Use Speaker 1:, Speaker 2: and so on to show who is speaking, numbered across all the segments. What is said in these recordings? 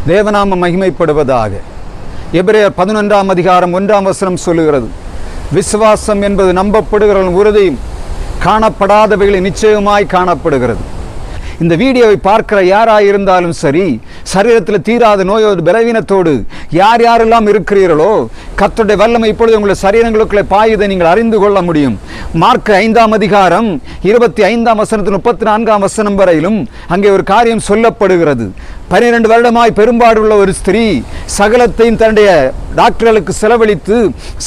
Speaker 1: தேவநாமம் மகிமைப்படுவதாக. எபிரேயர் 11ஆம் அதிகாரம் 1ஆம் வசனம் சொல்லுகிறது, விசுவாசம் என்பது நம்பப்படுகிறவர்கள் உறுதியும் காணப்படாதவைகளை நிச்சயமாய் காணப்படுகிறது. இந்த வீடியோவை பார்க்கிற யாராயிருந்தாலும் சரி, சரீரத்தில் தீராத நோயோடு பலவீனத்தோடு யார் யாரெல்லாம் இருக்கிறீர்களோ, கர்த்தருடைய வல்லமை இப்பொழுது உங்களுடைய சரீரங்களுக்குள்ளே பாயுதை நீங்கள் அறிந்து கொள்ள முடியும். மார்க் 5ஆம் அதிகாரம் 25ஆம் வசனத்தில் 34ஆம் வசனம் வரையிலும் அங்கே ஒரு காரியம் சொல்லப்படுகிறது. 12 வருடமாய் பெரும்பாடுள்ள ஒரு ஸ்திரீ சகலத்தையும் தன்னுடைய டாக்டர்களுக்கு செலவழித்து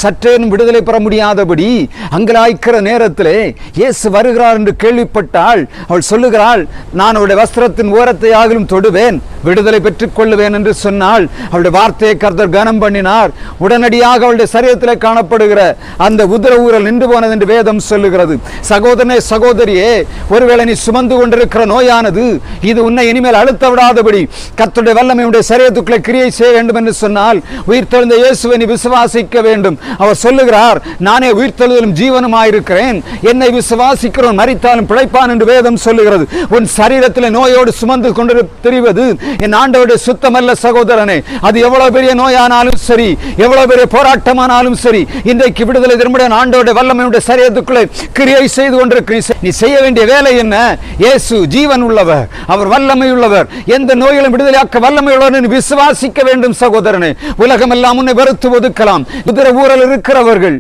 Speaker 1: சற்றேனும் விடுதலை பெற முடியாதபடி அங்கலாய்க்கிற நேரத்திலே இயேசு வருகிறார் என்று கேள்விப்பட்டாள். அவள் சொல்லுகிறாள், நான் அவருடைய வஸ்திரத்தின் ஓரத்தை ஆகிலும் தொடுவேன், விடுதலை பெற்றுக் கொள்ளுவேன் என்று சொன்னாள். அவளுடைய வார்த்தையை கர்த்தர் கனம் பண்ணினார். உடனடியாக அவளுடைய சரீரத்திலே காணப்படுகிற அந்த உதர ஊரல் நின்று போனது என்று வேதம் சொல்லுகிறது. சகோதரனே, சகோதரியே, ஒருவேளை நீ சுமந்து கொண்டிருக்கிற நோயானது இது உன்னை இனிமேல் அழுத்த விடாதபடி கர்த்தருடைய வல்லமை உடைய சரீரத்துக்குள்ளே கிரியை செய்ய வேண்டும் என்று சொன்னால் உயிர்த்தெழுந்த இயேசுவை நீ விசுவாசிக்க வேண்டும். அவர் சொல்லுகிறார், நானே உயிர்த்தெழுதலும் ஜீவனுமாயிருக்கிறேன், என்னை விசுவாசிக்கிறவன் மரித்தாலும் பிழைப்பான் என்று வேதம் சொல்லுகிறது. உன் சரீரத்தில் நோயோடு சுமந்து கொண்டு தெரிவது என் ஆண்டவருடைய சுத்தமல்ல சகோதரனே. அது எவ்வளவு பெரிய நோயானாலும் சரி, எவ்வளவு பெரிய போராட்டமானாலும் சரி, இன்றைக்கு விடுதலை திரும்ப ஆண்டவருடைய வல்லமையுடைய சரீரத்துக்குள்ளே கிரியை செய்து கொண்டிருக்க நீ செய்ய வேண்டிய வேலை என்ன? இயேசு ஜீவன் உள்ளவர், அவர் வல்லமை உள்ளவர், எந்த நோயிலும் விடுதலையாக்க வல்லமை உள்ளவர் விசுவாசிக்க வேண்டும் சகோதரனே. உலகம் எல்லாம் உன்னை வெறுத்து ஒதுக்கலாம். உதிர ஊரல் இருக்கிறவர்கள்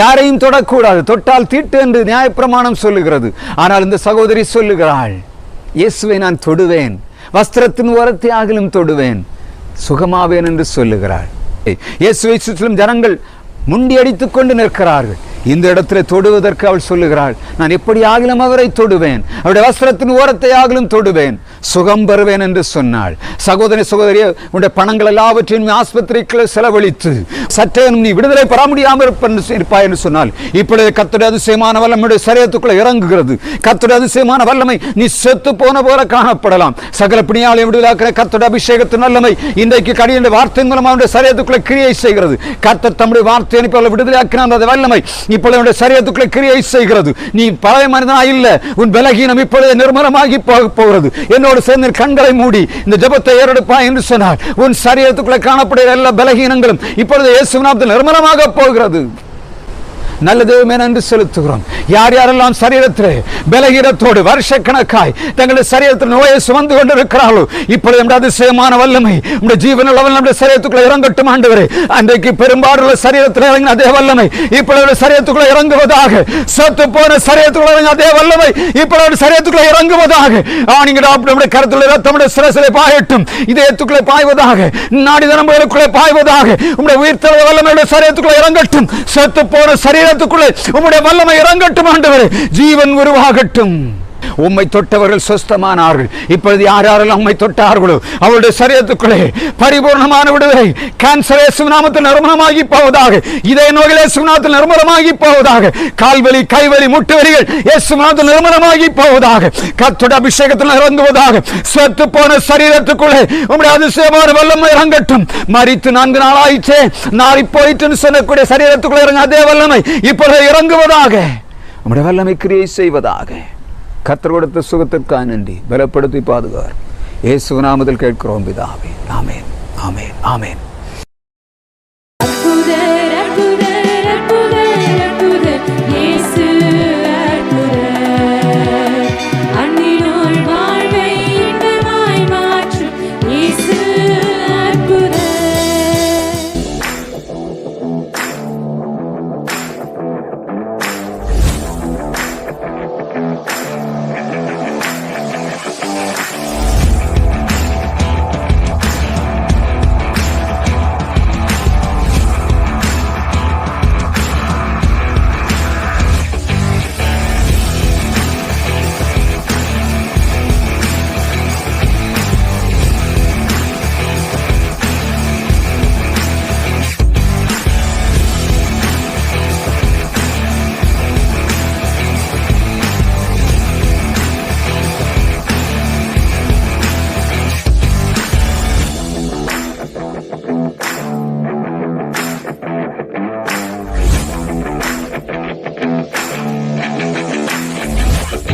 Speaker 1: யாரையும் தொடக்கூடாது, தொட்டால் தீட்டு என்று நியாயப்பிரமாணம் சொல்லுகிறது. ஆனால் இந்த சகோதரி சொல்லுகிறாள், இயேசுவை நான் தொடுவேன், வஸ்திரத்தின் ஓரத்தை ஆகிலும் தொடுவேன், சுகமாவேன் என்று சொல்லுகிறாள். இயேசுவை சுற்றிலும் ஜனங்கள் முண்டியடித்துக் கொண்டு நிற்கிறார்கள். இந்த இடத்துல தொடுவதற்கு அவள் சொல்லுகிறாள், நான் எப்படி ஆகிலும் அவரை தொடுவேன், அவருடைய வஸ்திரத்தின் ஓரத்தை ஆகிலும் தொடுவேன், சுகம் பெறுவேன் என்று சொன்னாள். சகோதரி, சகோதரியே, உன்னுடைய பணங்கள் எல்லாவற்றையும் ஆஸ்பத்திரிக்கு செலவழித்து சற்றேனும் நீ விடுதலை பெற முடியாமல் இருப்பாய் என்று சொன்னால் இப்பொழுது கர்த்தருடைய அதிசயமான வல்லமை சரீரத்துக்குள்ள இறங்குகிறது. கர்த்தருடைய அதிசயமான வல்லமை நீ செத்து போன போல காணப்படலாம். சகல பிணியாலை விடுதலாக்கிற கர்த்தருடைய அபிஷேகத்தின் வல்லமை இன்றைக்கு கடின வார்த்தையின் மூலமாக சரீரத்துக்குள்ள கிரியை செய்கிறது. கர்த்தர் தம்முடைய வார்த்தை அனுப்பி விடுதலையாக்கின அந்த வல்லமை இப்பொழுது சரீரத்துக்குள்ளே கிரியை செய்கிறது. நீ பழைய மனிதனா இல்ல, உன் பலகீனம் இப்பொழுது நிர்மலமாகி போகிறது. என்னோடு சேர்ந்து கண்களை மூடி இந்த ஜெபத்தை ஏறெடுப்பாய் என்று சொன்னார். உன் சரீரத்துக்குள்ளே காணப்படுகிற எல்லா பலகீனங்களும் இப்பொழுது இயேசுவின் நாமத்தில் நிர்மலமாக போகிறது. நல்ல தேவமே நன்றி செலுத்துகிறோம். யார் யாரெல்லாம் சரீரத்திலே பலகீனத்தோடு வருஷக்கணக்காய் தங்களுடைய சரீரத்தில் நோயை சுமந்து கொண்டிருக்கிறார்களோ, இப்பொழுது நம்முடைய அதிசயமான வல்லமை நம்முடைய ஜீவனுள்ள நம்முடைய சரீரத்துக்குள்ள இறங்கட்டும் ஆண்டவரே. அன்றைக்கு பெரும்பாடுள்ள சரீரத்தில் இறங்கின அதே வல்லமை இப்பொழுது சரீரத்துக்குள்ள இறங்குவதாக. சத்து போன சரீரத்துக்குள்ள இறங்கின அதே வல்லமை இப்பொழுது சரீரத்துக்குள்ள இறங்குவதாக. நம்முடைய கருத்துள்ள ரத்தமுடைய சிரசிலே பாயட்டும், இதயத்துக்குள்ளே பாய்வதாக, நாடி நரம்புகளுக்குள்ளே பாய்வதாக. உங்களுடைய உயிர்த்தெழுந்த வல்லமையுடைய சரீரத்துக்குள்ள இறங்கட்டும். சத்து போன சரீரத்துக்குள்ளே உம்முடைய வல்லமை இறங்கட்டும் ஆண்டவரே. ஜீவன் உருவாகட்டும். உம்மை தொட்டவர்கள் சொஸ்தமானார்கள். இப்பொழுது யார் யாரெல்லாம் உம்மை தொட்டார்களோ அவருடைய சரீரத்துக்குள்ளே பரிபூர்ணமான விடுதலை. கேன்சர் இயேசுவின் நாமத்தில் நிர்மலமாகி போவதாக. இதய நோய்கள் இயேசுவின் நாமத்தில் நிர்மலமாகி போவதாக. கால்வலி, கைவலி, முட்டு வலிகள் இயேசுவின் நாமத்தில் நிர்மலமாகி போவதாக. கர்த்தருடைய அபிஷேகத்தில் இறங்குவதாக. செத்து போன சரீரத்துக்குள்ளே உம்முடைய அதிசயமான வல்லமை இறங்கட்டும். மரித்து 4 நாள் ஆயிற்றே, நாளை போயிட்டு சொல்லக்கூடிய சரீரத்துக்குள்ளே இறங்க அதே வல்லமை இப்பொழுது இறங்குவதாக. உம்முடைய வல்லமை கிரியை செய்வதாக. கர்த்தர் கொடுத்த சுகத்திற்காக நன்றி. பலப்படுத்தி பாதுகார். இயேசு நாமத்தில் கேட்கிறோம் பிதாவே. ஆமென், ஆமென், ஆமென்.